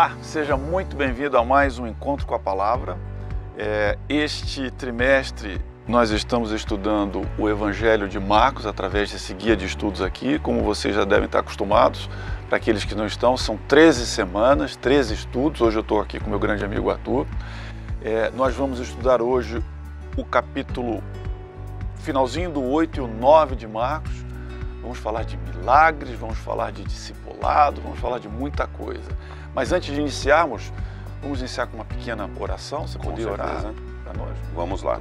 Olá, seja muito bem-vindo a mais um Encontro com a Palavra. Este trimestre nós estamos estudando o Evangelho de Marcos através desse guia de estudos aqui, como vocês já devem estar acostumados. Para aqueles que não estão, são 13 semanas, 13 estudos. Hoje eu estou aqui com meu grande amigo Arthur. Nós vamos estudar hoje o capítulo finalzinho do 8 e o 9 de Marcos. Vamos falar de milagres, vamos falar de discipulado, vamos falar de muita coisa. Mas antes de iniciarmos, vamos iniciar com uma pequena oração. Você poderia orar para nós? Vamos lá.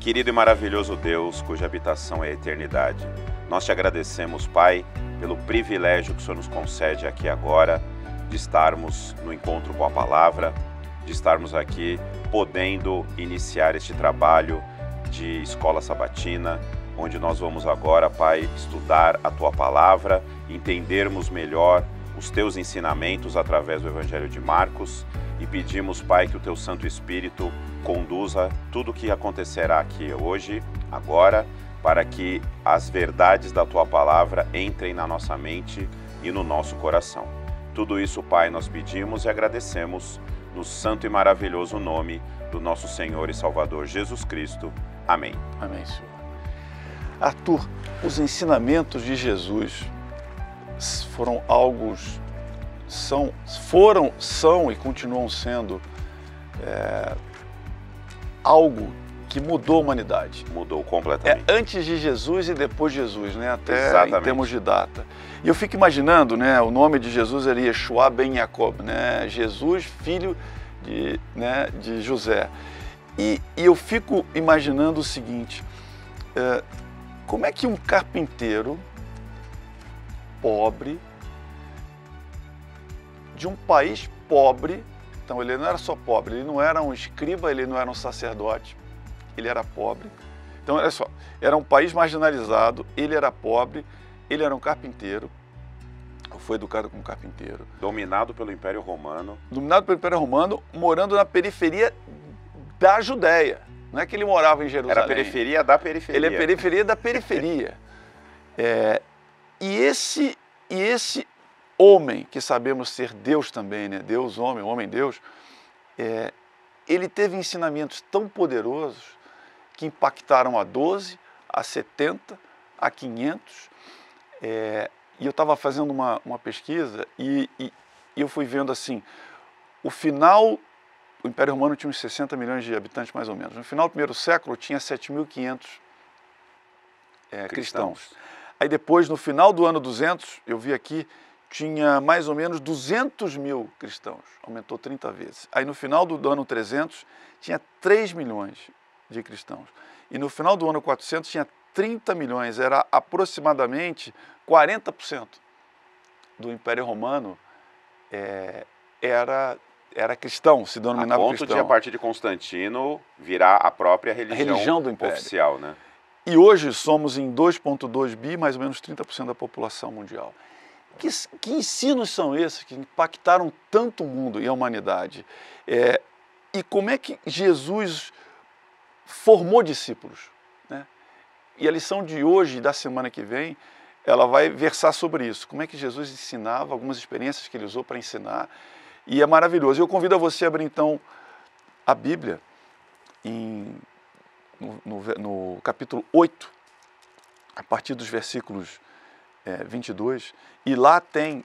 Querido e maravilhoso Deus, cuja habitação é a eternidade, nós te agradecemos, Pai, pelo privilégio que o Senhor nos concede aqui agora, de estarmos no encontro com a Palavra, de estarmos aqui podendo iniciar este trabalho de escola sabatina, onde nós vamos agora, Pai, estudar a Tua Palavra, entendermos melhor os Teus ensinamentos através do Evangelho de Marcos e pedimos, Pai, que o Teu Santo Espírito conduza tudo o que acontecerá aqui hoje, agora, para que as verdades da Tua Palavra entrem na nossa mente e no nosso coração. Tudo isso, Pai, nós pedimos e agradecemos no santo e maravilhoso nome do nosso Senhor e Salvador Jesus Cristo. Amém. Amém, Senhor. Arthur, os ensinamentos de Jesus são e continuam sendo algo que mudou a humanidade. Mudou completamente. Antes de Jesus e depois de Jesus, né? Até Exatamente. Em termos de data. E eu fico imaginando, né? O nome de Jesus era Yeshua ben Jacob, né? Jesus, filho de José. E eu fico imaginando o seguinte, como é que um carpinteiro pobre, de um país pobre, então ele não era só pobre, ele não era um escriba, ele não era um sacerdote, ele era pobre. Então, olha só, era um país marginalizado, ele era pobre, ele era um carpinteiro, foi educado como carpinteiro. Dominado pelo Império Romano. Dominado pelo Império Romano, morando na periferia da Judéia. Não é que ele morava em Jerusalém. Era a periferia da periferia. Ele é periferia da periferia. E esse homem, que sabemos ser Deus também, né? Deus, homem, Deus, ele teve ensinamentos tão poderosos que impactaram a 12, a 70, a 500. E eu estava fazendo uma pesquisa e eu fui vendo assim, o Império Romano tinha uns 60 milhões de habitantes, mais ou menos. No final do primeiro século, tinha 7.500 cristãos. Aí depois, no final do ano 200, eu vi aqui, tinha mais ou menos 200 mil cristãos. Aumentou 30 vezes. Aí no final do ano 300, tinha 3 milhões de cristãos. E no final do ano 400, tinha 30 milhões. Era aproximadamente 40% do Império Romano era cristão, se denominava cristão. A ponto de, a partir de Constantino, virar a própria religião do Império. Oficial, né? E hoje somos em 2,2 bi, mais ou menos 30% da população mundial. Que ensinos são esses que impactaram tanto o mundo e a humanidade? E como é que Jesus formou discípulos, né? E a lição de hoje e da semana que vem, ela vai versar sobre isso. Como é que Jesus ensinava, algumas experiências que ele usou para ensinar. E é maravilhoso. Eu convido a você a abrir, então, a Bíblia no capítulo 8, a partir dos versículos 22. E lá tem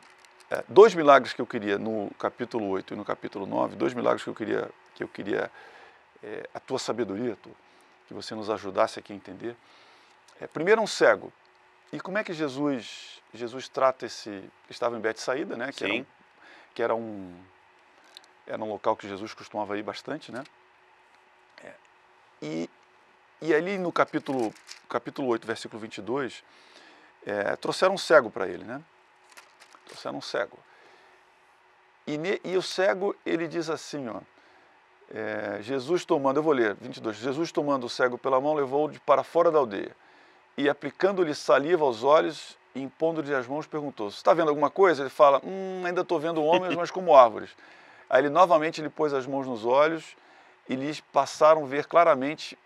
dois milagres que eu queria, no capítulo 8 e no capítulo 9, dois milagres que eu queria a tua sabedoria, que você nos ajudasse aqui a entender. Primeiro, um cego. E como é que Jesus trata estava em Betsaída, né? Que era um local que Jesus costumava ir bastante, né? E ali no capítulo 8, versículo 22, trouxeram um cego para ele, né? Trouxeram um cego. E o cego, ele diz assim, ó, Jesus tomando, eu vou ler, 22, Jesus tomando o cego pela mão, levou-o para fora da aldeia, e aplicando-lhe saliva aos olhos, e impondo-lhe as mãos, perguntou, você está vendo alguma coisa? Ele fala, ainda estou vendo homens, mas como árvores. Aí ele novamente pôs as mãos nos olhos, e lhes passaram a ver claramente,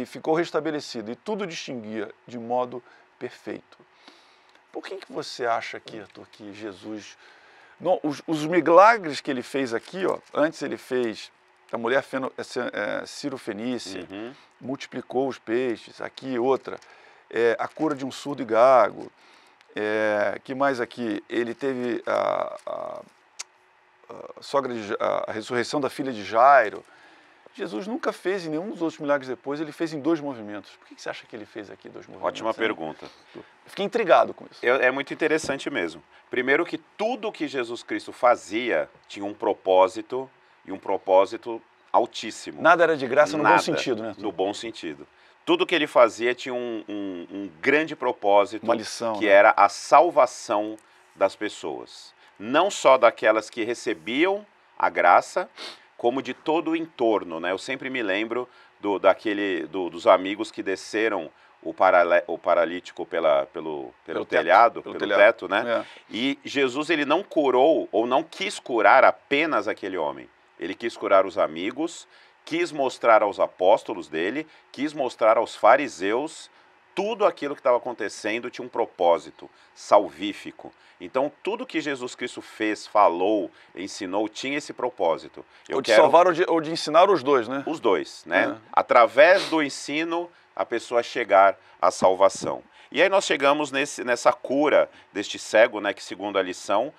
ficou restabelecido, e tudo distinguia de modo perfeito. Por que você acha aqui, Arthur, que Jesus Não, os milagres que ele fez aqui, ó, antes ele fez a mulher Cirofenícia, multiplicou os peixes, aqui outra, a cura de um surdo e gago, que mais aqui? Ele teve a ressurreição da filha de Jairo. Jesus nunca fez em nenhum dos outros milagres depois, ele fez em 2 movimentos. Por que você acha que ele fez aqui 2 movimentos? Ótima pergunta. Fiquei intrigado com isso. É muito interessante mesmo. Primeiro que tudo que Jesus Cristo fazia tinha um propósito, e um propósito altíssimo. Nada era de graça no bom sentido, né? No bom sentido. Tudo que ele fazia tinha um grande propósito, uma lição, que né? era a salvação das pessoas. Não só daquelas que recebiam a graça, como de todo o entorno, né? Eu sempre me lembro dos amigos que desceram o paralítico pelo telhado, pelo teto, né? E Jesus, ele não curou ou não quis curar apenas aquele homem. Ele quis curar os amigos, quis mostrar aos apóstolos dele, quis mostrar aos fariseus. Tudo aquilo que estava acontecendo tinha um propósito salvífico. Então, tudo que Jesus Cristo fez, falou, ensinou, tinha esse propósito. Salvar ou de ensinar os dois, né? Os dois, né? Através do ensino, a pessoa chegar à salvação. E aí nós chegamos nessa cura deste cego, né? Que segundo a lição,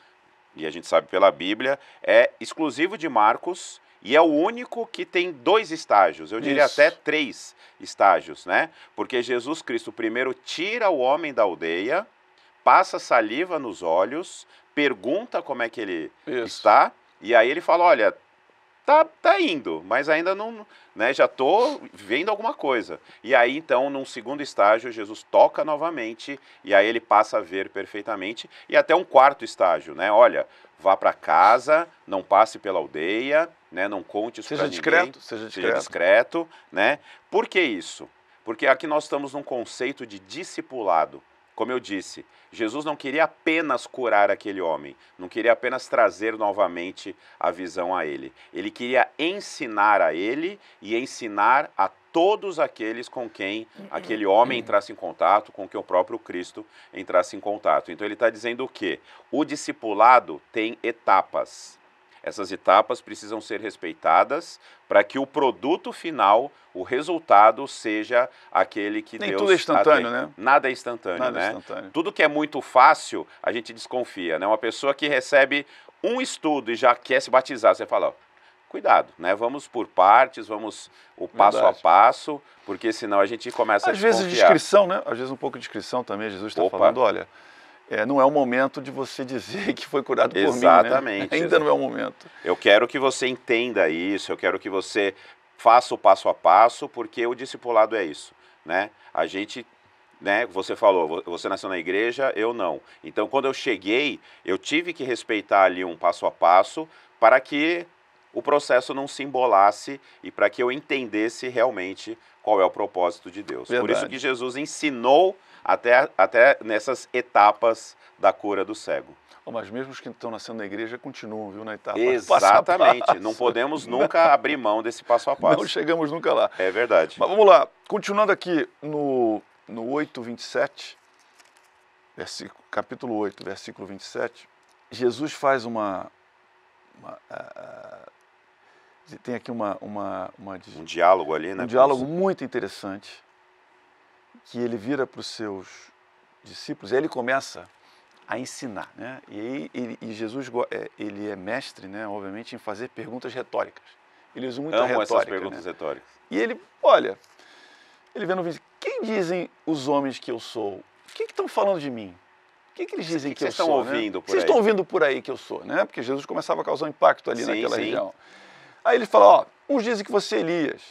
e a gente sabe pela Bíblia, é exclusivo de Marcos, e é o único que tem 2 estágios, eu diria até 3 estágios, né? Porque Jesus Cristo primeiro tira o homem da aldeia, passa saliva nos olhos, pergunta como é que ele está, e aí ele fala, olha, tá indo, mas ainda não, né, já estou vendo alguma coisa. E aí então, num segundo estágio, Jesus toca novamente, e aí ele passa a ver perfeitamente, e até um 4º estágio, né? Olha, vá para casa, não passe pela aldeia, né, não conte isso para ninguém. Seja discreto, né? Por que isso? Porque aqui nós estamos num conceito de discipulado. Como eu disse, Jesus não queria apenas curar aquele homem, não queria apenas trazer novamente a visão a ele. Ele queria ensinar a ele e ensinar a todos aqueles com quem aquele homem entrasse em contato, com quem o próprio Cristo entrasse em contato. Então ele está dizendo o quê? O discipulado tem etapas. Essas etapas precisam ser respeitadas para que o produto final, o resultado, seja aquele que Deus... Nem tudo é instantâneo, né? Nada é instantâneo, né? Tudo que é muito fácil, a gente desconfia, né? Uma pessoa que recebe um estudo e já quer se batizar, você fala, ó, cuidado, né? Vamos por partes, vamos o passo a passo, porque senão a gente começa a desconfiar. Às vezes discrição, né? Às vezes um pouco de discrição também, Jesus está falando, olha... não é o momento de você dizer que foi curado por mim, né? Exatamente. Ainda não é o momento. Eu quero que você entenda isso, eu quero que você faça o passo a passo, porque o discipulado é isso, né? A gente, né, você falou, você nasceu na igreja, eu não. Então, quando eu cheguei, eu tive que respeitar ali um passo a passo para que o processo não se embolasse e para que eu entendesse realmente qual é o propósito de Deus. Verdade. Por isso que Jesus ensinou até nessas etapas da cura do cego. Mas mesmo os que estão nascendo na igreja continuam, viu, na etapa Exatamente. passo a passo. Não podemos nunca abrir mão desse passo a passo. Não chegamos nunca lá. É verdade. Mas vamos lá. Continuando aqui no 8:27, capítulo 8, versículo 27, Jesus faz tem aqui um diálogo ali, né? Um diálogo muito interessante, que ele vira para os seus discípulos e aí ele começa a ensinar, né? E Jesus, ele é mestre, né, obviamente, em fazer perguntas retóricas. Ele usa muita retórica. Essas perguntas, né, retóricas. E ele, olha, ele vê no vídeo, quem dizem os homens que eu sou? O que estão falando de mim? O que eles dizem que eu sou? Vocês estão ouvindo por aí? Vocês estão ouvindo por aí que eu sou, né? Porque Jesus começava a causar um impacto ali naquela região. Aí ele fala, ó, uns dizem que você é Elias,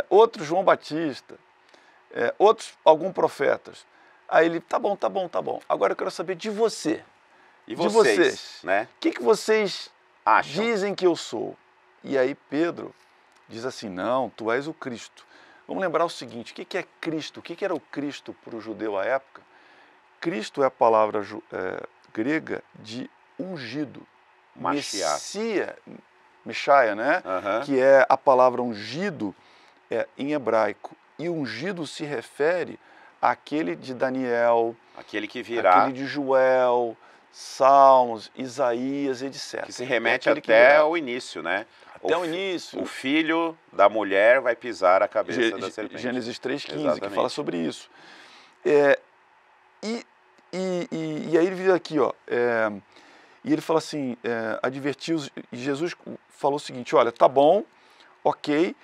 outros João Batista, outros alguns profetas. Aí ele, tá bom. Agora eu quero saber de você. E vocês, né? O que vocês acham? Dizem que eu sou? E aí Pedro diz assim, não, tu és o Cristo. Vamos lembrar o seguinte, o que é Cristo? O que era o Cristo para o judeu à época? Cristo é a palavra grega de ungido. Messias, né? Que é a palavra ungido em hebraico. E ungido se refere àquele de Daniel, aquele que virá, aquele de Joel, Salmos, Isaías, etc. Que se remete aquele que até virá. ao início, né? Até o início. O filho da mulher vai pisar a cabeça da serpente. Gênesis 3,15, que Exatamente. fala sobre isso. E aí ele diz aqui, ó, e ele fala assim, advertiu-os, e Jesus falou o seguinte, olha, tá bom, ok,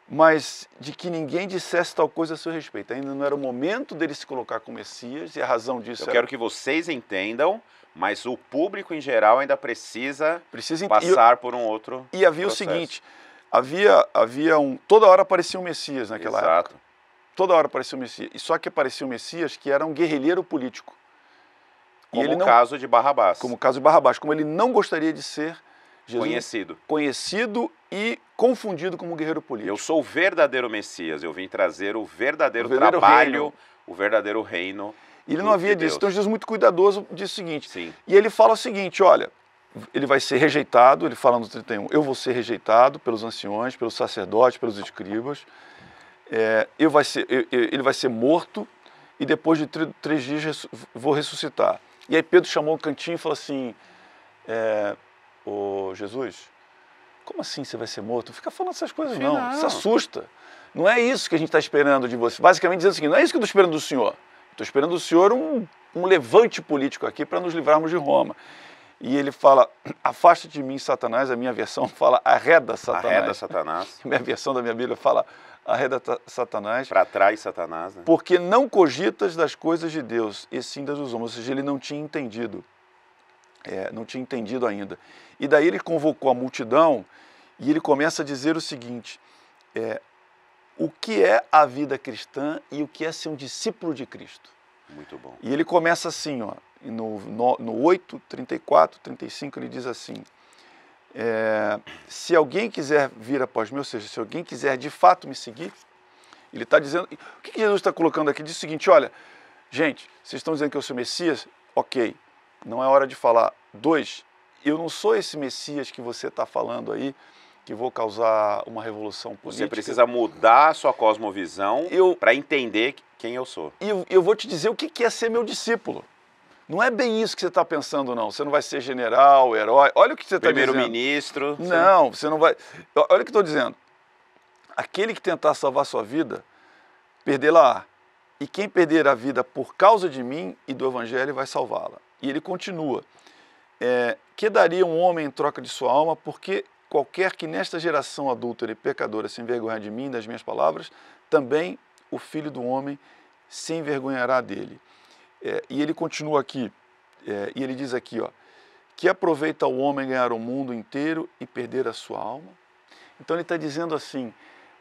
mas de que ninguém dissesse tal coisa a seu respeito. Ainda não era o momento dele se colocar como Messias, e a razão disso Eu quero que vocês entendam, mas o público em geral ainda precisa passar por um outro E havia processo. o seguinte, havia toda hora aparecia um Messias naquela Exato. época. Toda hora aparecia um Messias. E só que aparecia um Messias que era um guerrilheiro político. Como o caso de Barrabás. Como o caso de Barrabás. Como ele não gostaria de ser conhecido e confundido como um guerreiro político. Eu sou o verdadeiro Messias. Eu vim trazer o verdadeiro trabalho, reino. O verdadeiro reino. E ele não havia disso. Então Jesus muito cuidadoso disse o seguinte. Sim. E ele fala o seguinte, olha, ele vai ser rejeitado, ele fala no 31, eu vou ser rejeitado pelos anciões, pelos sacerdotes, pelos escribas. Ele vai ser morto e depois de 3 dias vou ressuscitar. E aí Pedro chamou o cantinho e falou assim, ô Jesus, como assim você vai ser morto? Não fica falando essas coisas não, se assusta. Não é isso que a gente está esperando de você. Basicamente dizendo o seguinte, não é isso que eu estou esperando do Senhor. Estou esperando do Senhor um levante político aqui para nos livrarmos de Roma. E ele fala, afasta de mim, Satanás, a minha versão fala, arreda Satanás. Arreda Satanás. A minha versão da minha Bíblia fala, arreda Satanás. Para trás, Satanás. Né? Porque não cogitas das coisas de Deus, e sim das dos homens. Ou seja, ele não tinha entendido. Não tinha entendido ainda. E daí ele convocou a multidão e ele começa a dizer o seguinte, o que é a vida cristã e o que é ser um discípulo de Cristo. Muito bom. E ele começa assim, ó, no 8, 34, 35, ele diz assim, se alguém quiser vir após mim, ou seja, se alguém quiser de fato me seguir, ele está dizendo, o que Jesus está colocando aqui? Diz o seguinte, olha, gente, vocês estão dizendo que eu sou Messias? Ok, não é hora de falar. 2, eu não sou esse Messias que você está falando aí, que vou causar uma revolução política. Você precisa mudar a sua cosmovisão para entender quem eu sou. E eu vou te dizer o que é ser meu discípulo. Não é bem isso que você está pensando, não. Você não vai ser general, herói. Olha o que você está dizendo. Primeiro-ministro. Não, você não vai... Olha o que eu estou dizendo. Aquele que tentar salvar sua vida, perdê-la. E quem perder a vida por causa de mim e do Evangelho vai salvá-la. E ele continua. Que daria um homem em troca de sua alma, porque qualquer que nesta geração adúltera e pecadora se envergonhar de mim e das minhas palavras, também o Filho do Homem se envergonhará dele. E ele continua aqui, e ele diz aqui, ó, que aproveita o homem ganhar o mundo inteiro e perder a sua alma. Então ele está dizendo assim,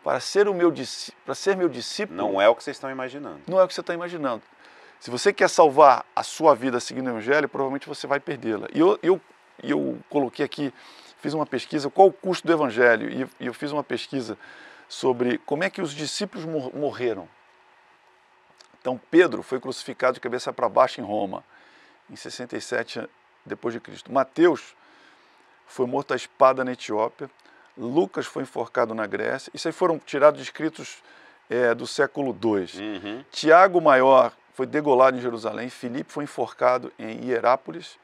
para ser meu discípulo... Não é o que vocês estão imaginando. Não é o que você está imaginando. Se você quer salvar a sua vida seguindo o Evangelho, provavelmente você vai perdê-la. E eu coloquei aqui, fiz uma pesquisa, qual o custo do Evangelho? E eu fiz uma pesquisa sobre como é que os discípulos morreram. Então, Pedro foi crucificado de cabeça para baixo em Roma, em 67 depois de Cristo. Mateus foi morto à espada na Etiópia. Lucas foi enforcado na Grécia. Isso aí foram tirados de escritos do século II. Uhum. Tiago Maior foi degolado em Jerusalém. Filipe foi enforcado em Hierápolis,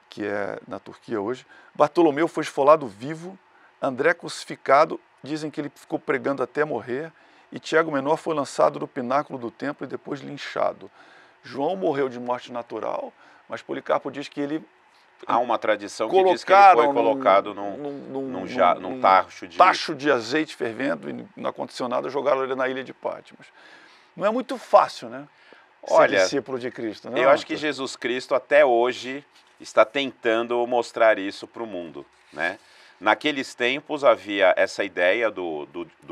que é na Turquia hoje. Bartolomeu foi esfolado vivo. André crucificado. Dizem que ele ficou pregando até morrer. E Tiago Menor foi lançado do pináculo do templo e depois linchado. João morreu de morte natural, mas Policarpo diz que ele... Há uma tradição que diz que ele foi colocado num tacho de azeite fervendo e não aconteceu nada, jogaram ele na ilha de Patmos. Não é muito fácil, né? Olha, ser discípulo de Cristo. Não, eu acho que Jesus Cristo até hoje está tentando mostrar isso para o mundo, né? Naqueles tempos havia essa ideia do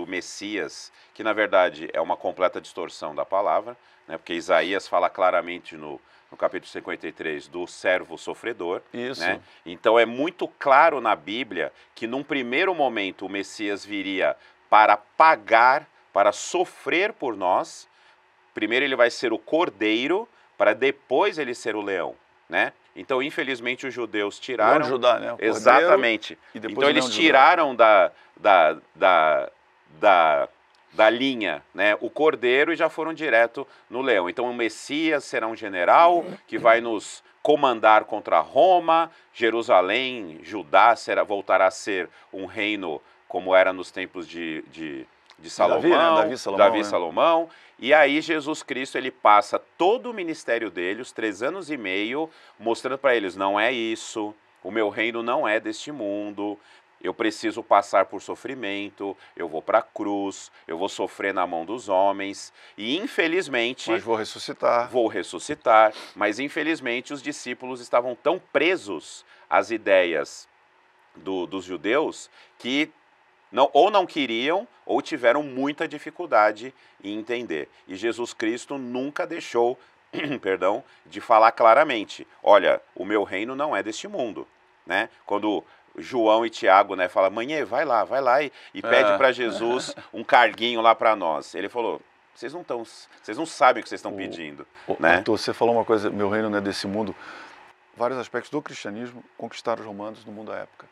Messias, que na verdade é uma completa distorção da palavra, né? Porque Isaías fala claramente no capítulo 53 do servo sofredor. Isso. Né? Então é muito claro na Bíblia que num primeiro momento o Messias viria para pagar, para sofrer por nós. Primeiro ele vai ser o cordeiro, para depois ele ser o leão, né? Então, infelizmente, os judeus tiraram... Leão de Judá, né? Exatamente. Então, eles tiraram da linha, né, o cordeiro e já foram direto no leão. Então, o Messias será um general que vai nos comandar contra Roma, Jerusalém, Judá voltará a ser um reino como era nos tempos de Salomão, Davi, Salomão. E aí Jesus Cristo, ele passa todo o ministério dele, os 3 anos e meio, mostrando para eles, não é isso, o meu reino não é deste mundo, eu preciso passar por sofrimento, eu vou para a cruz, eu vou sofrer na mão dos homens, e infelizmente... Mas vou ressuscitar. Vou ressuscitar, mas infelizmente os discípulos estavam tão presos às ideias dos judeus que ou não queriam ou tiveram muita dificuldade em entender. E Jesus Cristo nunca deixou, perdão, de falar claramente, olha, o meu reino não é deste mundo, né? Quando João e Tiago, né, falam, mãe, vai lá e pede para Jesus um carguinho lá para nós. Ele falou, vocês não sabem o que vocês estão pedindo. Né? Arthur, você falou uma coisa, meu reino não é desse mundo. Vários aspectos do cristianismo conquistaram os romanos no mundo da época.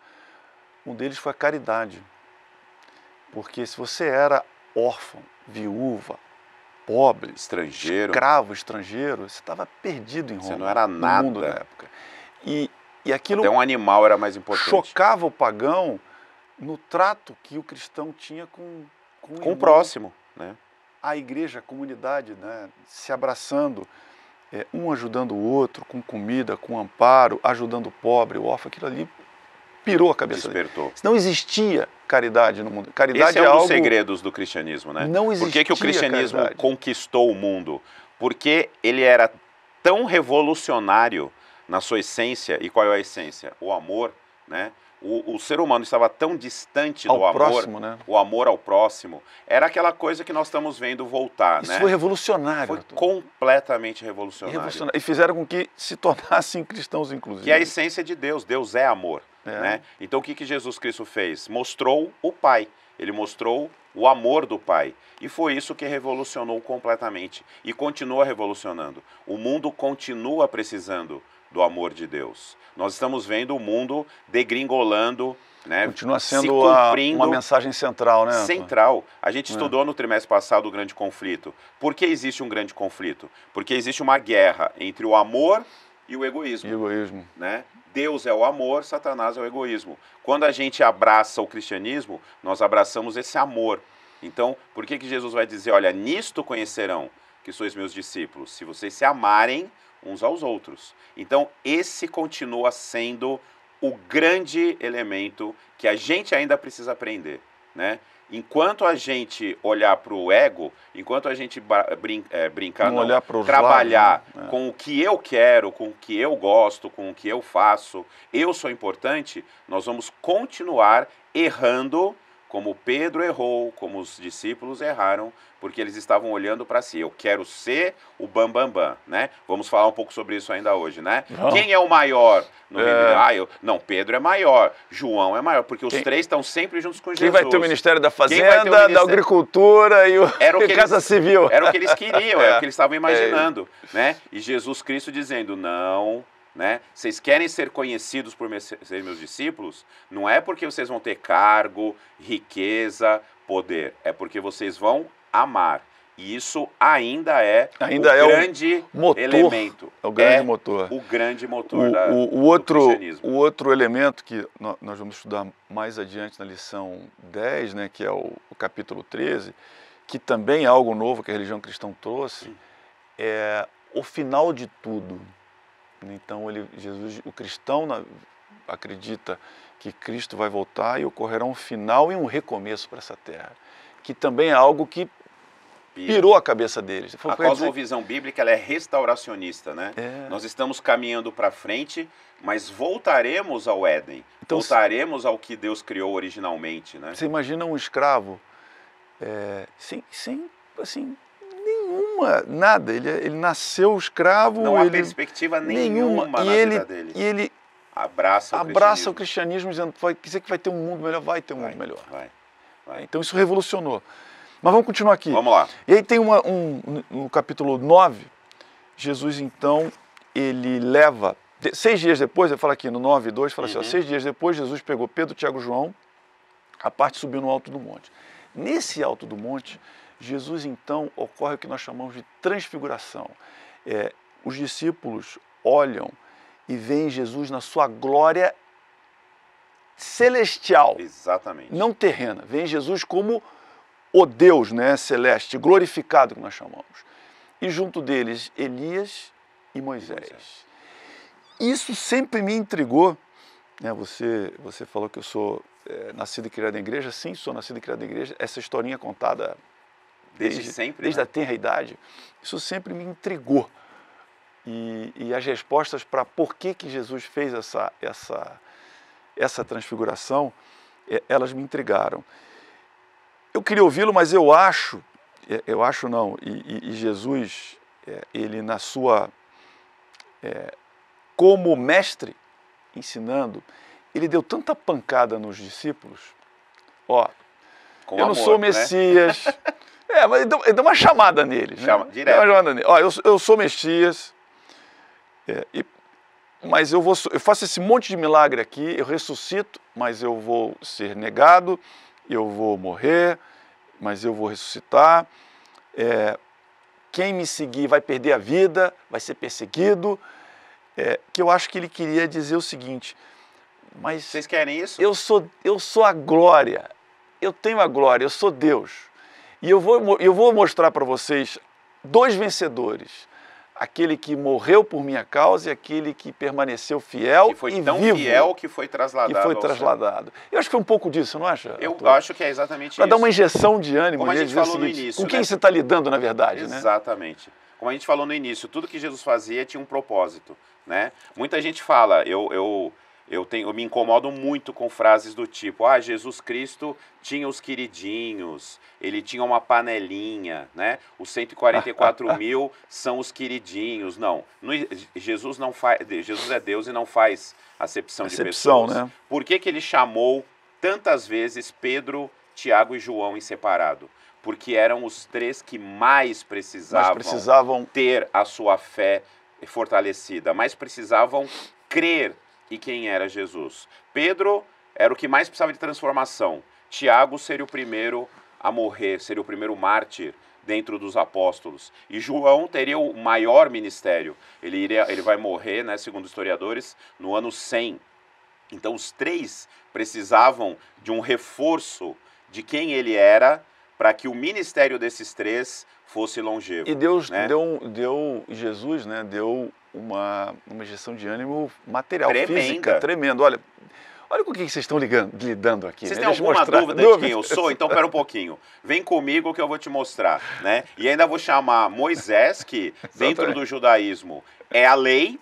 Um deles foi a caridade. Porque se você era órfão, viúva, pobre, escravo, estrangeiro, você estava perdido em Roma. Você não era nada. No mundo da época. E aquilo até um animal era mais importante. Chocava o pagão no trato que o cristão tinha com o próximo, né? A igreja, a comunidade, né, se abraçando, um ajudando o outro, com comida, com amparo, ajudando o pobre, o órfão, aquilo ali pirou a cabeça Despertou. dele. Não existia caridade no mundo. Caridade Esse é um dos segredos do cristianismo, né? Não existia. Por que o cristianismo caridade conquistou o mundo? Porque ele era tão revolucionário na sua essência. E qual é a essência? O amor, né? O ser humano estava tão distante do amor, próximo, né? O amor ao próximo, era aquela coisa que nós estamos vendo voltar. Isso né? foi revolucionário. Foi completamente revolucionário. E fizeram com que se tornassem cristãos, inclusive. Que é a essência de Deus. Deus é amor. Né? Então o que Jesus Cristo fez? Mostrou o Pai. Ele mostrou o amor do Pai. E foi isso que revolucionou completamente. E continua revolucionando. O mundo continua precisando do amor de Deus. Nós estamos vendo o mundo degringolando, né? Continua sendo uma mensagem central, né? Central. A gente estudou no trimestre passado o grande conflito. Por que existe um grande conflito? Porque existe uma guerra entre o amor e o egoísmo. E o egoísmo. Né? Deus é o amor, Satanás é o egoísmo. Quando a gente abraça o cristianismo, nós abraçamos esse amor. Então, por que Jesus vai dizer, olha, nisto conhecerão que sois meus discípulos, se vocês se amarem uns aos outros. Então, esse continua sendo o grande elemento que a gente ainda precisa aprender, né? Enquanto a gente olhar para o ego, enquanto a gente brincar, trabalhar lados, né? Com o que eu quero, com o que eu gosto, com o que eu faço, eu sou importante, nós vamos continuar errando como Pedro errou, como os discípulos erraram, porque eles estavam olhando para si. Eu quero ser o bambambam, né? Vamos falar um pouco sobre isso ainda hoje, né? Não. Quem é o maior no reino? Não, Pedro é maior, João é maior, porque os três estão sempre juntos com Jesus. Quem vai ter o Ministério da Fazenda, da Agricultura e a Casa Civil? Era o que eles queriam, era o que eles estavam imaginando, né? E Jesus Cristo dizendo, não... Né? Vocês querem ser conhecidos por ser meus discípulos? Não é porque vocês vão ter cargo, riqueza, poder. É porque vocês vão amar. E isso ainda é o grande elemento. É o grande motor. O grande motor do cristianismo. O outro elemento que nós vamos estudar mais adiante na lição 10, né, que é o capítulo 13, que também é algo novo que a religião cristã trouxe, é o final de tudo. Então, o cristão acredita que Cristo vai voltar e ocorrerá um final e um recomeço para essa terra, que também é algo que pirou a cabeça deles. A cosmovisão bíblica ela é restauracionista, né? Nós estamos caminhando para frente, mas voltaremos ao Éden, então, voltaremos ao que Deus criou originalmente, né? Você imagina um escravo sem nenhuma, nada. Ele nasceu escravo. Não há perspectiva nenhuma na vida dele. E ele abraça o cristianismo dizendo que vai ter um mundo melhor, vai ter um mundo melhor. Vai. Então isso revolucionou. Mas vamos continuar aqui. Vamos lá. E aí tem no capítulo 9, Jesus então, ele leva, 6 dias depois, ele fala aqui no 9:2, fala assim, 6 dias depois Jesus pegou Pedro, Tiago e João, a parte subiu no alto do monte. Nesse alto do monte, Jesus, então, ocorre o que nós chamamos de transfiguração. Os discípulos olham e veem Jesus na sua glória celestial. Exatamente. Não terrena. Veem Jesus como o Deus, né, celeste, glorificado, que nós chamamos. E junto deles, Elias e Moisés. Isso sempre me intrigou. Né? Você falou que eu sou nascido e criado em igreja. Sim, sou nascido e criado em igreja. Essa historinha contada desde sempre, desde né? a tenra idade. Isso sempre me intrigou. E as respostas para por que Jesus fez essa transfiguração, elas me intrigaram. Eu queria ouvi-lo, mas eu acho não, e Jesus, ele na sua, como mestre, ensinando, ele deu tanta pancada nos discípulos, ó, com eu amor, não sou Messias, mas ele deu uma chamada neles, né? Direto. Deu uma chamada neles. Ó, eu sou Messias, mas eu faço esse monte de milagre aqui, eu ressuscito, mas eu vou ser negado, eu vou morrer, mas eu vou ressuscitar. Quem me seguir vai perder a vida, vai ser perseguido. Que eu acho que ele queria dizer o seguinte, mas vocês querem isso? Eu sou a glória, eu tenho a glória, eu sou Deus. E eu vou mostrar para vocês dois vencedores. Aquele que morreu por minha causa e aquele que permaneceu fiel e vivo. Que foi tão fiel que foi trasladado. Eu acho que foi um pouco disso, não acha? Eu acho que é exatamente isso. Para dar uma injeção de ânimo. Como a gente falou no início. Com quem você está lidando, na verdade, Exatamente. Como a gente falou no início, tudo que Jesus fazia tinha um propósito, né? Muita gente fala, eu me incomodo muito com frases do tipo, Jesus Cristo tinha os queridinhos, ele tinha uma panelinha, né? Os 144 mil são os queridinhos. Não, Jesus é Deus e não faz acepção de pessoas. Né? Por que ele chamou tantas vezes Pedro, Tiago e João em separado? Porque eram os três que mais precisavam ter a sua fé fortalecida, mais precisavam crer em quem era Jesus. Pedro era o que mais precisava de transformação. Tiago seria o primeiro a morrer, seria o primeiro mártir dentro dos apóstolos. E João teria o maior ministério. Ele vai morrer, né, segundo historiadores, no ano 100. Então os três precisavam de um reforço de quem ele era, para que o ministério desses três fosse longevo. E Deus, né, Jesus, né, deu uma injeção de ânimo material, física, tremendo. Olha com o que vocês estão lidando aqui. Vocês né? têm alguma dúvida de quem eu sou? Então, pera um pouquinho. Vem comigo que eu vou te mostrar. Né? E ainda vou chamar Moisés, que dentro do judaísmo é a lei,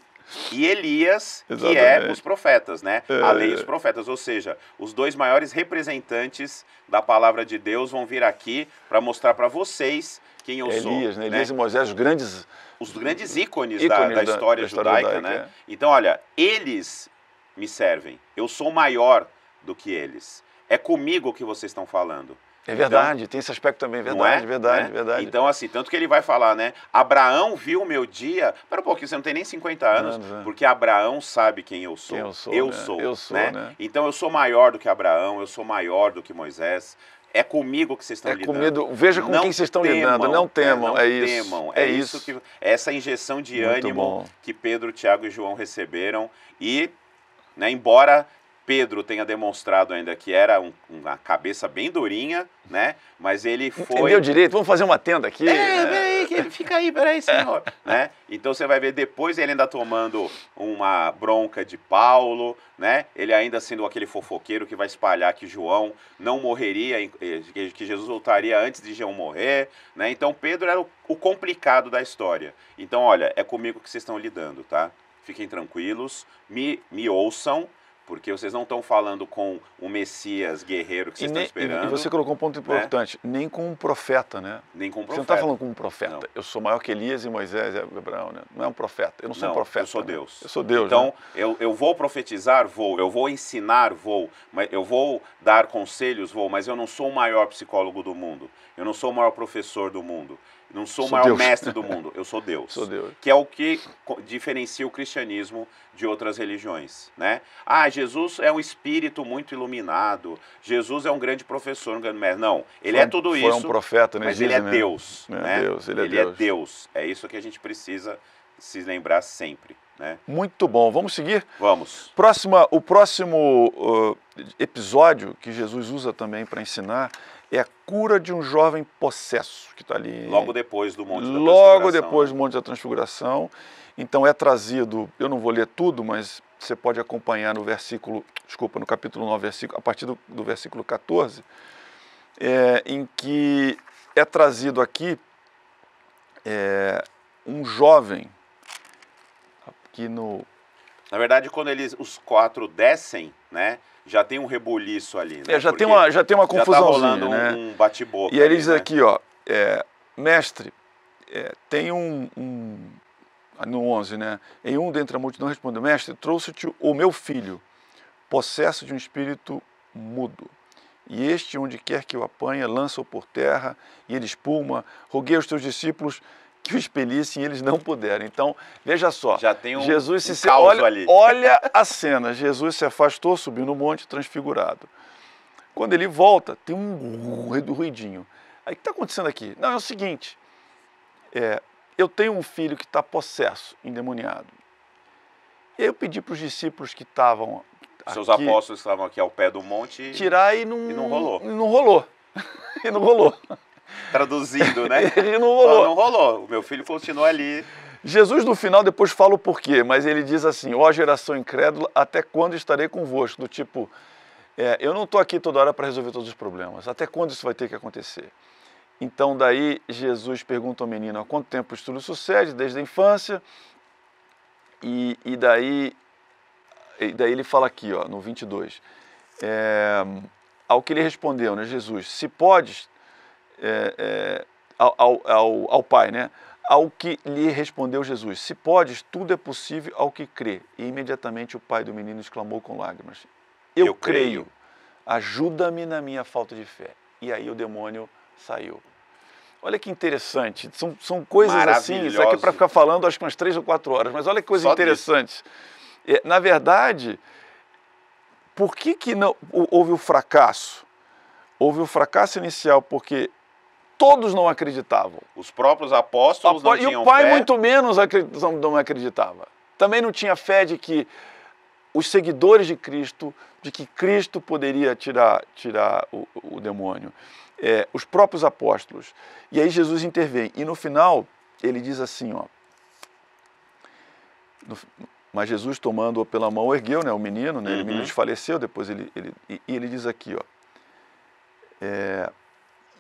e Elias, que é os profetas, né? A lei e os profetas, ou seja, os dois maiores representantes da palavra de Deus vão vir aqui para mostrar para vocês quem eu sou. Elias, né? Elias e Moisés, os grandes ícones da história judaica, né? Então, olha, eles me servem, eu sou maior do que eles. É comigo que vocês estão falando. É verdade, então, tem esse aspecto também, verdade, verdade. Então, assim, tanto que ele vai falar, né? Abraão viu o meu dia. Espera um pouquinho, você não tem nem 50 anos, porque Abraão sabe quem eu sou. Eu sou, né? Então, eu sou maior do que Abraão, eu sou maior do que Moisés. É comigo que vocês estão lidando. Veja com quem vocês estão lidando, não temam, é isso. É isso que essa injeção de ânimo que Pedro, Tiago e João receberam. E, né, embora Pedro tenha demonstrado ainda que era uma cabeça bem durinha, né? Mas ele foi... Entendeu direito? Vamos fazer uma tenda aqui. Peraí, fica aí, peraí, senhor. Né? Então você vai ver depois ele ainda tomando uma bronca de Paulo, né? Ele ainda sendo aquele fofoqueiro que vai espalhar que João não morreria, que Jesus voltaria antes de João morrer, né? Então Pedro era o complicado da história. Então, olha, é comigo que vocês estão lidando, tá? Fiquem tranquilos, me ouçam, porque vocês não estão falando com o Messias guerreiro que vocês estão esperando. E você colocou um ponto importante, nem com um profeta, né? Nem com um profeta. Você não está falando com um profeta. Não. Eu sou maior que Elias e Moisés e Abraão, né? Não é um profeta. Eu não sou um profeta. Eu sou Deus. Né? Eu sou Deus. Então, né? eu vou profetizar? Vou. Eu vou ensinar? Vou. Eu vou dar conselhos? Vou. Mas eu não sou o maior psicólogo do mundo. Eu não sou o maior professor do mundo. Não sou o maior mestre do mundo, eu sou Deus. Sou Deus. Que é o que diferencia o cristianismo de outras religiões, né? Jesus é um espírito muito iluminado, Jesus é um grande professor, um grande mestre. Não, ele é tudo isso, foi um profeta, né? Mas ele é Deus, né? Deus, ele é Deus. É isso que a gente precisa se lembrar sempre, né? Muito bom. Vamos seguir? Vamos. O próximo episódio que Jesus usa também para ensinar é a cura de um jovem possesso, que está ali. Logo depois do Monte da Transfiguração. Logo depois do Monte da Transfiguração. Então é trazido, eu não vou ler tudo, mas você pode acompanhar no capítulo 9, a partir do versículo 14, em que é trazido aqui um jovem, aqui no... Na verdade, quando os 4 descem, né, já tem um rebuliço ali, né? Já tem uma confusãozinha, já tá rolando né? um bate-boca. E aí ele diz né? aqui, ó, mestre, tem no 11, né? Em um dentre a multidão respondeu, mestre, trouxe-te o meu filho, possesso de um espírito mudo. E este, onde quer que o apanha, lança-o por terra, e ele espuma. Roguei aos teus discípulos que o expelissem, e eles não puderam. Então, veja só, já tem Jesus um caos ali. Olha a cena, Jesus se afastou, subiu no monte, transfigurado. Quando ele volta, tem um ruidinho. Aí o que está acontecendo aqui? Não, é o seguinte, eu tenho um filho que está possesso, endemoniado. E aí eu pedi para os discípulos que estavam seus apóstolos estavam aqui ao pé do monte tirar e não rolou. E não rolou. Traduzindo, né? E não rolou. Não rolou. O meu filho continua ali. Jesus, no final, depois fala o porquê, mas ele diz assim, ó geração incrédula, até quando estarei convosco? Do tipo, eu não estou aqui toda hora para resolver todos os problemas. Até quando isso vai ter que acontecer? Então, daí, Jesus pergunta ao menino, há quanto tempo isso tudo sucede? Desde a infância. E daí ele fala aqui, ó, no 22, ao que ele respondeu, né, Jesus, se podes, ao pai, né, ao que lhe respondeu Jesus, se podes, tudo é possível ao que crê. E imediatamente o pai do menino exclamou com lágrimas, eu creio, ajuda-me na minha falta de fé. E aí o demônio saiu. Olha que interessante, são coisas assim, isso aqui é para ficar falando acho que umas 3 ou 4 horas, mas olha que coisa interessante. Na verdade, por que não houve o fracasso? Houve o fracasso inicial porque todos não acreditavam. Os próprios apóstolos não tinham fé. E o pai muito menos não acreditava. Também não tinha fé de que os seguidores de que Cristo poderia tirar o demônio. Os próprios apóstolos. E aí Jesus intervém. E no final, ele diz assim, ó. Mas Jesus, tomando-o pela mão, ergueu, né, o menino, né, o menino desfaleceu, depois ele diz aqui, ó.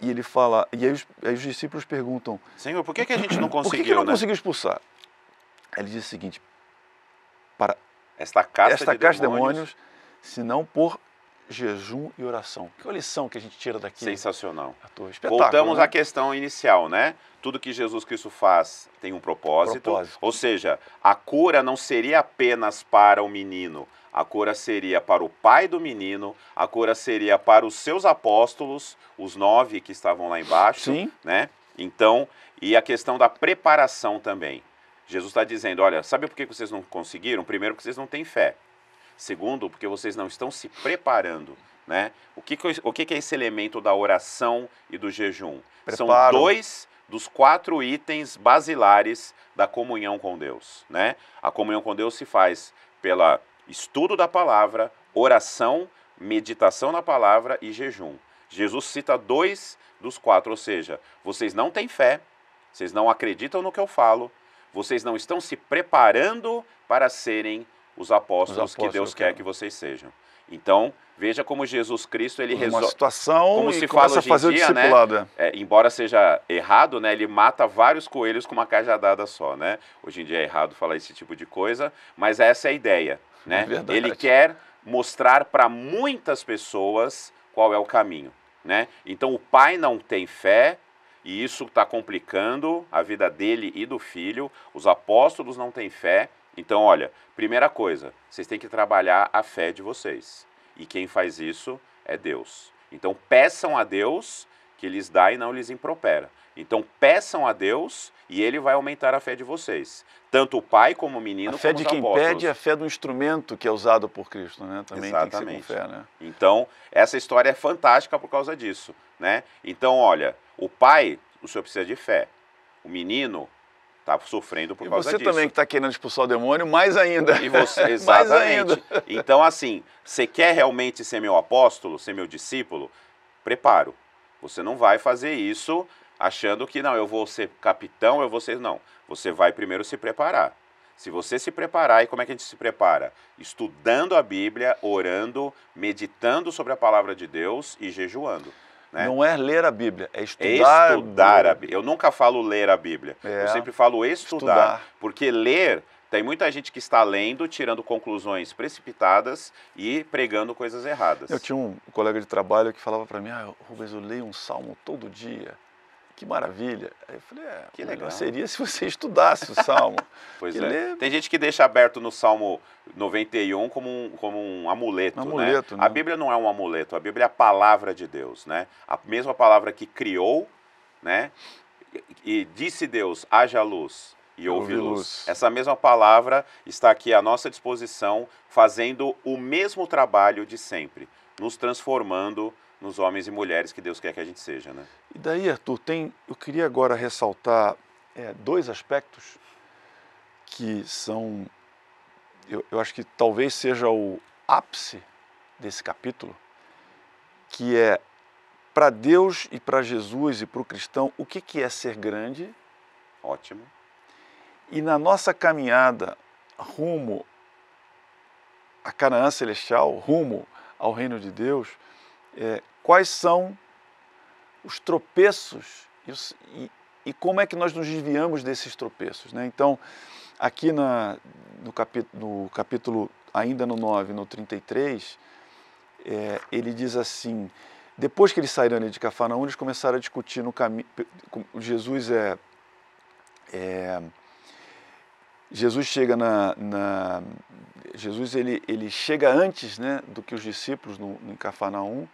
E ele fala, e aí os discípulos perguntam, Senhor, por que a gente não conseguiu, por que não conseguiu expulsar? Ele diz o seguinte, para esta casta de demônios, senão por jejum e oração. Que lição que a gente tira daqui? Sensacional. Voltamos à questão inicial, né? Tudo que Jesus Cristo faz tem um propósito. Ou seja, a cura não seria apenas para o menino, a cura seria para o pai do menino, a cura seria para os seus apóstolos, os 9 que estavam lá embaixo. Sim. Né? Então, e a questão da preparação também. Jesus está dizendo, olha, sabe por que vocês não conseguiram? Primeiro, porque vocês não têm fé. Segundo, porque vocês não estão se preparando, né? O que é esse elemento da oração e do jejum? Preparo. São 2 dos 4 itens basilares da comunhão com Deus, né? A comunhão com Deus se faz pelo estudo da palavra, oração, meditação na palavra e jejum. Jesus cita 2 dos 4, ou seja, vocês não têm fé, vocês não acreditam no que eu falo, vocês não estão se preparando para serem os apóstolos que Deus quer que vocês sejam. Então, veja como Jesus Cristo, ele resolve... uma situação como e se começa fala a fazer hoje em dia, o discipulado. Né? Embora seja errado, né, ele mata vários coelhos com uma cajadada só. Né? Hoje em dia é errado falar esse tipo de coisa, mas essa é a ideia. Né? Ele quer mostrar para muitas pessoas qual é o caminho. Né? Então, o pai não tem fé, e isso está complicando a vida dele e do filho. Os apóstolos não têm fé. Então, olha, primeira coisa, vocês têm que trabalhar a fé de vocês. E quem faz isso é Deus. Então, peçam a Deus que lhes dá e não lhes impropera. Então, peçam a Deus e Ele vai aumentar a fé de vocês. Tanto o pai como o menino, como os apóstolos. A fé de quem pede é a fé do instrumento que é usado por Cristo, né? Também Exatamente. Tem que ser com fé, né? Então, essa história é fantástica por causa disso, né? Então, olha, o pai, o senhor precisa de fé. O menino está sofrendo por E causa você disso. também que está querendo expulsar o demônio, mais ainda. E você, Mais exatamente. ainda. Então, assim, você quer realmente ser meu apóstolo, ser meu discípulo? Preparo. Você não vai fazer isso achando que, não, eu vou ser capitão, eu vou ser... Não, você vai primeiro se preparar. Se você se preparar, e como é que a gente se prepara? Estudando a Bíblia, orando, meditando sobre a palavra de Deus e jejuando. Né? Não é ler a Bíblia, é estudar. Estudar a Bíblia. Eu nunca falo ler a Bíblia. Eu sempre falo estudar. Porque ler, tem muita gente que está lendo, tirando conclusões precipitadas e pregando coisas erradas. Eu tinha um colega de trabalho que falava para mim, Rubens, eu leio um salmo todo dia. Que maravilha. Aí eu falei, que legal seria se você estudasse o salmo. Pois é. Tem gente que deixa aberto no Salmo 91 como um amuleto, né? A Bíblia não é um amuleto, a Bíblia é a palavra de Deus, né? A mesma palavra que criou, né? E disse Deus, haja luz e houve luz. Essa mesma palavra está aqui à nossa disposição, fazendo o mesmo trabalho de sempre, nos transformando nos homens e mulheres que Deus quer que a gente seja, né? E daí, Arthur, eu queria agora ressaltar dois aspectos que são, eu acho que talvez seja o ápice desse capítulo, que é para Deus e para Jesus e para o cristão, o que é ser grande? Ótimo. E na nossa caminhada rumo a Canaã Celestial, rumo ao reino de Deus, quais são os tropeços e como é que nós nos desviamos desses tropeços, né? Então, aqui no capítulo, ainda no 9, no 33, ele diz assim, depois que eles saíram ali de Cafarnaum, eles começaram a discutir no caminho, Jesus chega Jesus ele chega antes, né, do que os discípulos em Cafarnaum.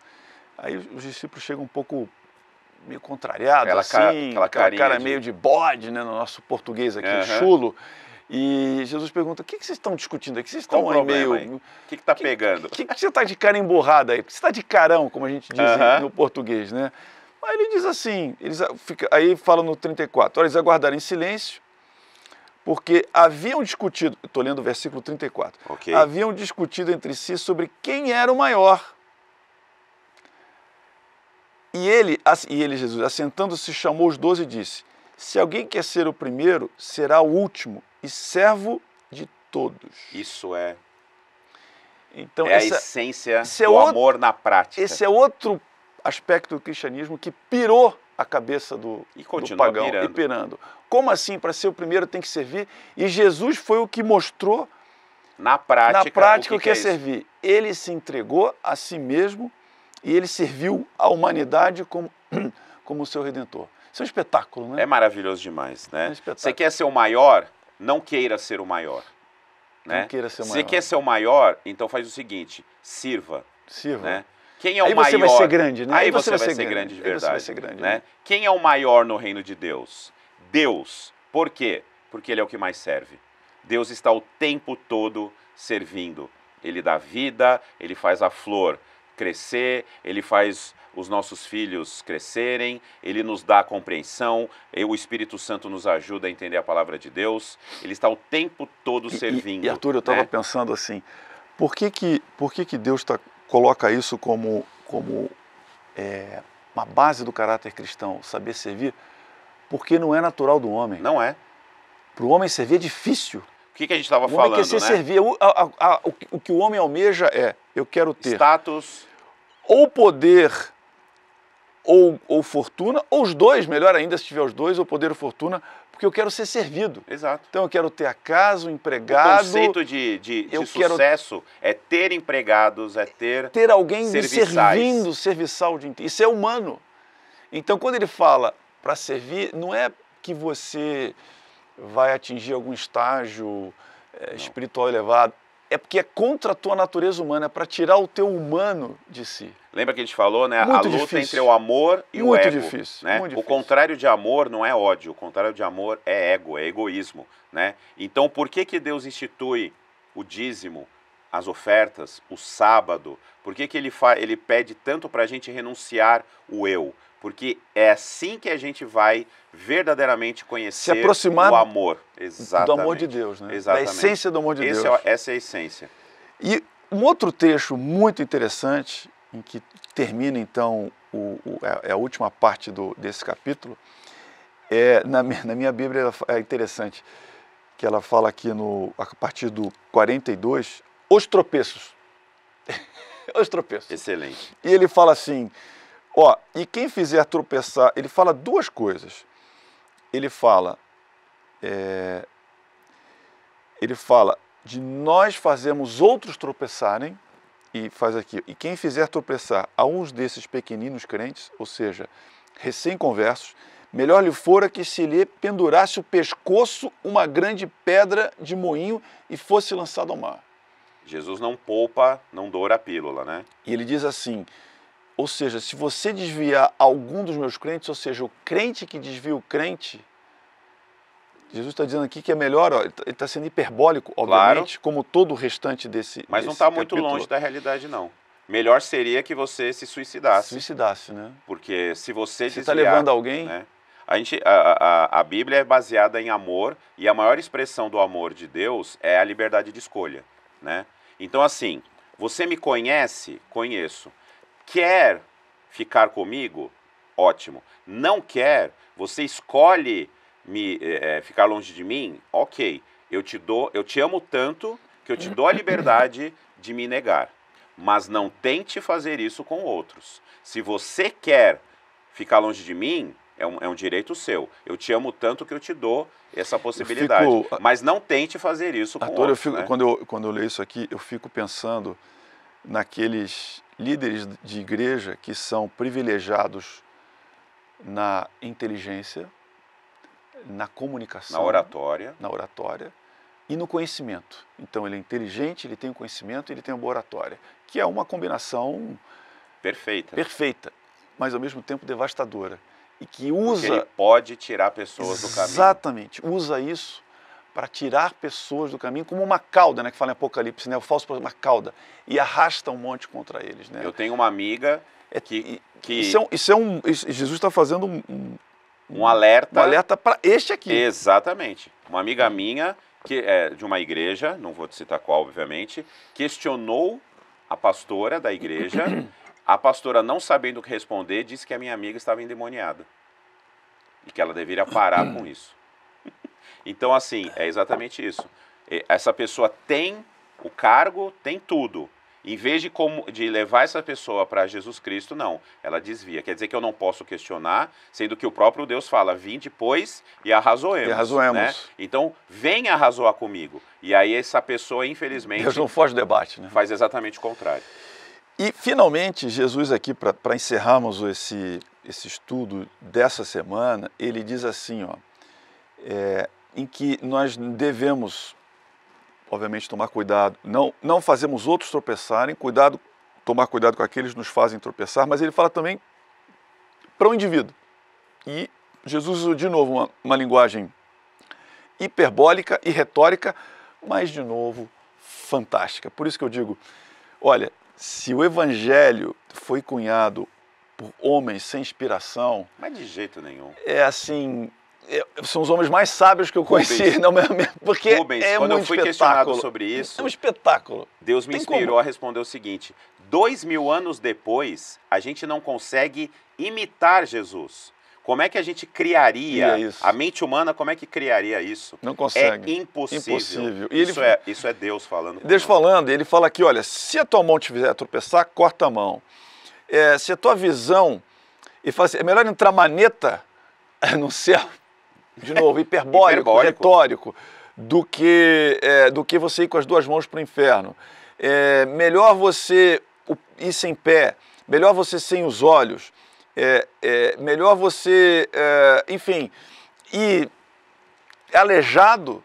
Aí os discípulos chegam um pouco meio contrariados, aquela cara meio de bode, né, no nosso português aqui, chulo. E Jesus pergunta, o que vocês estão discutindo aqui? Vocês estão aí meio... O que está pegando? O que você está de cara emborrada aí? Por que você está de carão, como a gente diz no português, né? Aí ele diz assim, aí fala no 34, eles aguardaram em silêncio, porque haviam discutido, estou lendo o versículo 34, haviam discutido entre si sobre quem era o maior. E ele, Jesus, assentando-se, chamou os 12 e disse, se alguém quer ser o primeiro, será o último e servo de todos. Isso é, então, a essência do amor na prática. Esse é outro aspecto do cristianismo que pirou a cabeça do pagão e pirando. Como assim, para ser o primeiro tem que servir? E Jesus foi o que mostrou na prática o que é servir. Ele se entregou a si mesmo e ele serviu a humanidade como seu Redentor. Isso é um espetáculo, né? É maravilhoso demais, né? Você quer ser o maior? Não queira ser o maior. Né? Não queira ser o maior. Você quer ser o maior? Então faz o seguinte, sirva. Sirva. Né? Quem é o aí maior? Você vai ser grande, né? Aí você vai ser grande de verdade. Você vai ser grande, né? Quem é o maior no reino de Deus? Deus. Por quê? Porque Ele é o que mais serve. Deus está o tempo todo servindo. Ele dá vida, Ele faz a flor crescer, Ele faz os nossos filhos crescerem, Ele nos dá a compreensão, o Espírito Santo nos ajuda a entender a palavra de Deus, Ele está o tempo todo servindo. E Arthur, eu estava pensando assim, por que Deus coloca isso como uma base do caráter cristão, saber servir? Porque não é natural do homem. Não é. Para o homem servir é difícil. O que a gente estava falando, quer ser servir. O que o homem almeja eu quero ter status, ou poder ou fortuna, ou os dois, melhor ainda se tiver os dois, ou poder ou fortuna, porque eu quero ser servido. Exato. Então eu quero ter a casa, o empregado. O conceito de sucesso é ter empregados, é ter alguém serviçais. Servindo, serviçal de inteiro. Isso é humano. Então quando ele fala para servir, não é que você vai atingir algum estágio espiritual elevado. É porque é contra a tua natureza humana, é para tirar o teu humano de si. Lembra que a gente falou, né? Muito a luta difícil. Entre o amor e o ego. Muito difícil. O contrário de amor não é ódio, o contrário de amor é ego, é egoísmo. Né? Então, por que Deus institui o dízimo, as ofertas, o sábado? Por que ele pede tanto para a gente renunciar o eu? Porque é assim que a gente vai verdadeiramente conhecer Se aproximar o amor. Exatamente. do amor de Deus, né? Exatamente. Da essência do amor de Deus. Essa é a essência. E um outro trecho muito interessante, em que termina então a última parte desse capítulo, na minha Bíblia é interessante, que ela fala aqui a partir do 42, os tropeços. Os tropeços. Excelente. E ele fala assim, e quem fizer tropeçar, ele fala duas coisas. Ele fala de nós fazermos outros tropeçarem, e faz aqui, e quem fizer tropeçar a uns desses pequeninos crentes, ou seja, recém-conversos, melhor lhe fora que se lhe pendurasse o pescoço uma grande pedra de moinho e fosse lançado ao mar. Jesus não poupa, não doura a pílula, né? E ele diz assim, ou seja, se você desviar algum dos meus crentes, ou seja, o crente que desvia o crente, Jesus está dizendo aqui que é melhor, ele está sendo hiperbólico, obviamente, claro, como todo o restante desse Mas não está muito longe da realidade, não. Melhor seria que você se suicidasse. Suicidasse, né? Porque se você desviar... está levando alguém... Né? A Bíblia é baseada em amor, e a maior expressão do amor de Deus é a liberdade de escolha, né? Então, assim, você me conhece? Conheço. Quer ficar comigo? Ótimo. Não quer? Você escolhe ficar longe de mim? Ok. Eu te amo tanto que eu te dou a liberdade de me negar. Mas não tente fazer isso com outros. Se você quer ficar longe de mim, é um direito seu. Eu te amo tanto que eu te dou essa possibilidade. Mas não tente fazer isso com outros. Né? Quando eu leio isso aqui, eu fico pensando naqueles líderes de igreja que são privilegiados na inteligência, na comunicação, na oratória e no conhecimento. Então ele é inteligente, ele tem o conhecimento e ele tem a boa oratória, que é uma combinação perfeita, mas ao mesmo tempo devastadora. E que usa... Porque ele pode tirar pessoas do caminho. Exatamente, usa isso para tirar pessoas do caminho como uma cauda, né, que fala em Apocalipse, né, o falso profeta, uma cauda, e arrasta um monte contra eles. Né? Eu tenho uma amiga que... Jesus está fazendo um alerta para este aqui. Exatamente. Uma amiga minha, que é de uma igreja, não vou te citar qual, obviamente, questionou a pastora da igreja. A pastora, não sabendo o que responder, disse que a minha amiga estava endemoniada e que ela deveria parar com isso. Então, assim, é exatamente isso. Essa pessoa tem o cargo, tem tudo. Em vez de levar essa pessoa para Jesus Cristo, não. Ela desvia. Quer dizer que eu não posso questionar, sendo que o próprio Deus fala, vinde, pois, e arrazoemos. Né? Então, venha arrazoar comigo. E aí essa pessoa, infelizmente... Deus não foge do debate, né? Faz exatamente o contrário. E, finalmente, Jesus aqui, para encerrarmos esse estudo dessa semana, ele diz assim, em que nós devemos, obviamente, tomar cuidado, não fazemos outros tropeçarem, tomar cuidado com aqueles que nos fazem tropeçar, mas ele fala também para o indivíduo. E Jesus usou de novo uma linguagem hiperbólica e retórica, mas, de novo, fantástica. Por isso que eu digo, olha, se o Evangelho foi cunhado por homens sem inspiração... Mas de jeito nenhum. É assim... são os homens mais sábios que eu conheci. Porque Rubens, é quando um eu fui espetáculo. Questionado sobre isso... É um espetáculo. Deus me inspirou a responder o seguinte, 2000 anos depois, a gente não consegue imitar Jesus. Como é que a gente criaria, a mente humana, como é que criaria isso? Não consegue. É impossível. E isso é Deus falando. Deus falando, ele fala aqui, olha, se a tua mão te fizer tropeçar, corta a mão. Se a tua visão, ele fala assim, é melhor entrar maneta no céu, de novo, hiperbólico, retórico, do que você ir com as duas mãos para o inferno. Melhor você ir sem pé, melhor você sem os olhos, melhor você, enfim, ir aleijado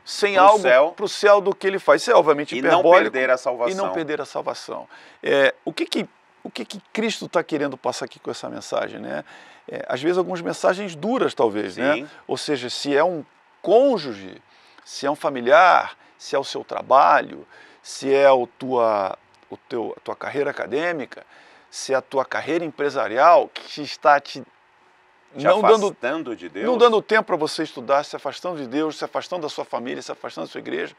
sem algo para o céu do que ele faz. Isso é obviamente hiperbólico. E não perder a salvação. E não perder a salvação. O que Cristo está querendo passar aqui com essa mensagem, né? Às vezes algumas mensagens duras, talvez, né? Ou seja, se é um cônjuge, se é um familiar, se é o seu trabalho, se é a tua carreira acadêmica, se é a tua carreira empresarial que está te afastando de Deus, não dando tempo para você estudar, se afastando de Deus, se afastando da sua família, se afastando da sua igreja.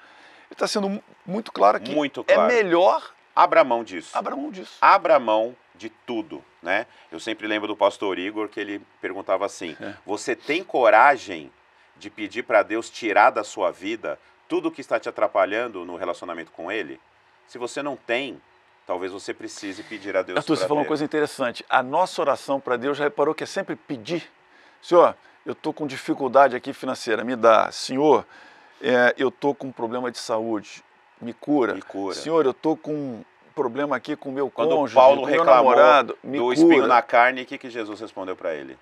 Ele está sendo muito claro aqui. Muito claro. É melhor abra mão disso. abra mão disso. Abra mão de tudo, né? Eu sempre lembro do pastor Igor que ele perguntava assim, você tem coragem de pedir para Deus tirar da sua vida tudo que está te atrapalhando no relacionamento com Ele? Se você não tem, talvez você precise pedir a Deus. Arthur, você falou uma coisa interessante. A nossa oração para Deus, já reparou que é sempre pedir? Senhor, eu estou com dificuldade aqui financeira, me dá. Senhor, eu estou com um problema de saúde, me cura. Me cura. Senhor, eu estou com um problema aqui com o meu cônjuge, Quando Paulo com o meu reclamou namorado, me do cura. espinho na carne, o que Jesus respondeu para ele?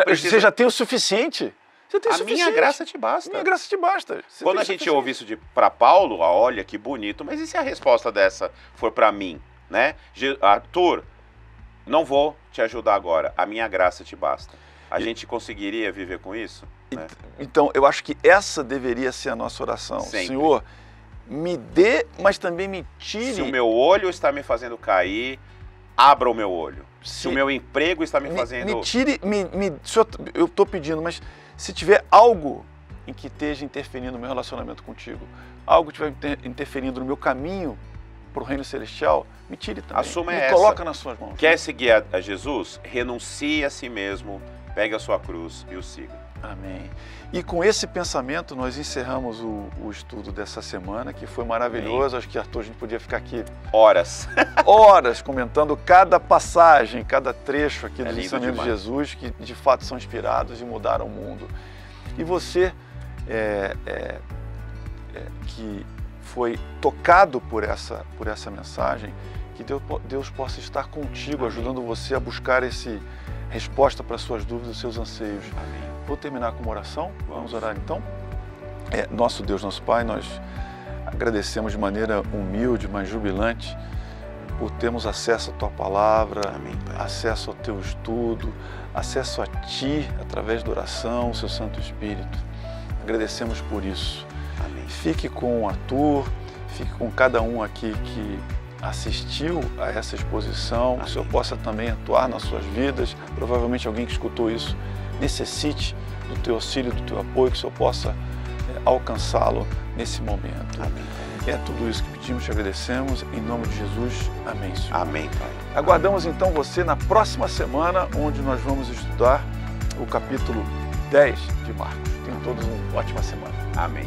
Você já tem o suficiente. Você tem o suficiente. Minha graça te basta. Minha graça te basta. Quando a gente ouve isso para Paulo, olha que bonito, mas e se a resposta dessa for para mim, né? Arthur, não vou te ajudar agora, a minha graça te basta. A gente conseguiria viver com isso? Né? Então, eu acho que essa deveria ser a nossa oração. Sempre. Senhor, me dê, mas também me tire. Se o meu olho está me fazendo cair, abra o meu olho. Se o meu emprego está me fazendo... Me tire, senhor, eu estou pedindo, mas se tiver algo em que esteja interferindo no meu relacionamento contigo, algo que estiver interferindo no meu caminho para o reino celestial, me tire também. Assuma me essa. Coloca nas suas mãos. Quer seguir a Jesus? Renuncie a si mesmo, pegue a sua cruz e o siga. Amém. E com esse pensamento nós encerramos o estudo dessa semana, que foi maravilhoso. Amém. Acho que, Arthur, a gente podia ficar aqui horas comentando cada passagem, cada trecho aqui dos ensinamentos de Jesus, que de fato são inspirados e mudaram o mundo. E você que foi tocado por essa mensagem, que Deus possa estar contigo, amém, ajudando você a buscar resposta para as suas dúvidas, os seus anseios. Amém. Vou terminar com uma oração. Vamos orar então? Nosso Deus, nosso Pai, nós agradecemos de maneira humilde, mas jubilante, por termos acesso à Tua Palavra, amém, acesso ao Teu estudo, acesso a Ti, através da oração, o Seu Santo Espírito. Agradecemos por isso. Amém. Fique com o Arthur, fique com cada um aqui que assistiu a essa exposição, amém, que o Senhor possa também atuar nas suas vidas. Provavelmente alguém que escutou isso necessite do Teu auxílio, do Teu apoio, que o Senhor possa alcançá-lo nesse momento. Amém. É tudo isso que pedimos, te agradecemos, em nome de Jesus. Amém, Senhor. Amém, Pai. Aguardamos então você na próxima semana, onde nós vamos estudar o capítulo 10 de Marcos. Tenham todos uma ótima semana. Amém.